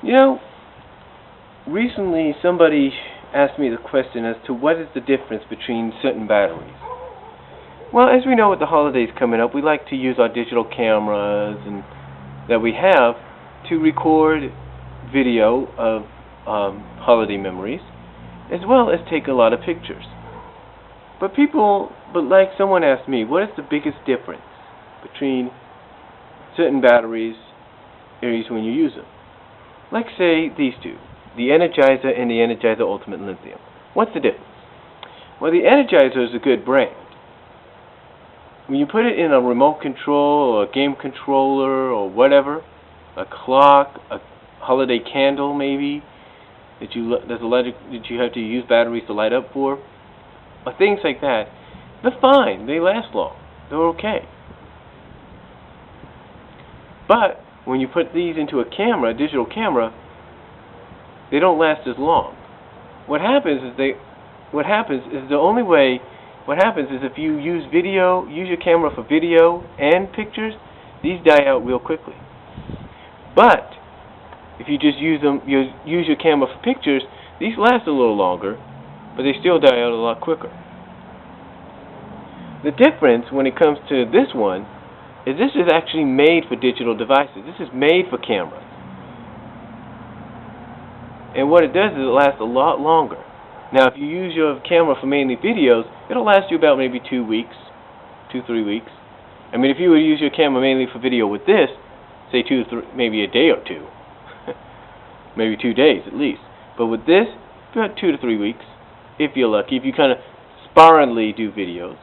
You know, recently somebody asked me the question as to what is the difference between certain batteries. Well, as we know, with the holidays coming up, we like to use our digital cameras and that we have to record video of holiday memories, as well as take a lot of pictures. But like someone asked me, what is the biggest difference between certain batteries when you use them? Like say these two, the Energizer and the Energizer Ultimate Lithium. What's the difference? Well, the Energizer is a good brand. When you put it in a remote control or a game controller or whatever, a clock, a holiday candle maybe, that you have to use batteries to light up for, or things like that, they're fine. They last long. They're okay. But when you put these into a camera, a digital camera, they don't last as long. What happens is if you use your camera for video and pictures, these die out real quickly. But if you just use your camera for pictures, these last a little longer, but they still die out a lot quicker. The difference when it comes to this one is this is actually made for digital devices. This is made for cameras. And what it does is it lasts a lot longer. Now, if you use your camera for mainly videos, it'll last you about maybe 2 weeks, 2-3 weeks. I mean, if you would use your camera mainly for video with this, say maybe a day or two, maybe 2 days at least. But with this, about 2 to 3 weeks, if you're lucky, if you kind of sparingly do videos.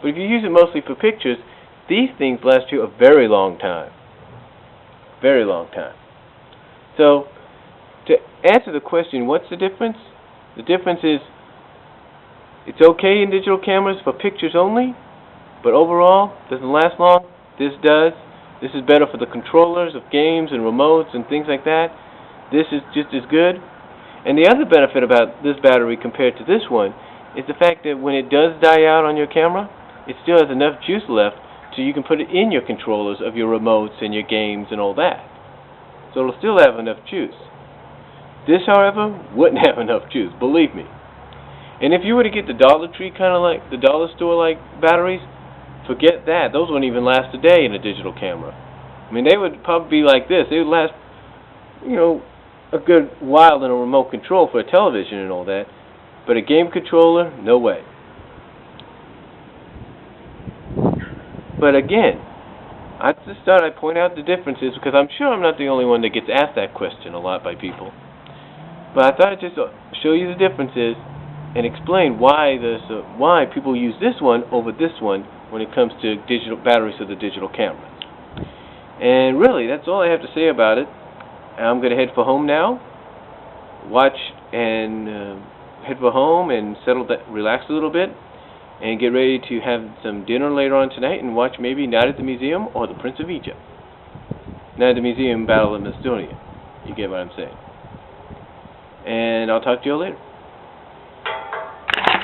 But if you use it mostly for pictures, these things last you a very long time. Very long time. So, to answer the question, what's the difference? The difference is, it's okay in digital cameras for pictures only, but overall, doesn't last long. This does. This is better for the controllers of games and remotes and things like that. This is just as good. And the other benefit about this battery compared to this one is the fact that when it does die out on your camera, it still has enough juice left so you can put it in your controllers of your remotes and your games and all that. So it'll still have enough juice. This, however, wouldn't have enough juice, believe me. And if you were to get the Dollar Tree kind of like, the dollar store like batteries, forget that. Those wouldn't even last a day in a digital camera. I mean, they would probably be like this. They would last, a good while in a remote control for a television and all that. But a game controller, no way. But again, I just thought I'd point out the differences because I'm sure I'm not the only one that gets asked that question a lot by people. But I thought I'd just show you the differences and explain why people use this one over this one when it comes to digital batteries for the digital cameras. And really, that's all I have to say about it. I'm going to head for home now. Head for home and relax a little bit, and get ready to have some dinner later on tonight and watch maybe Night at the Museum or The Prince of Egypt. Night at the Museum, Battle of Macedonia. You get what I'm saying. And I'll talk to you all later.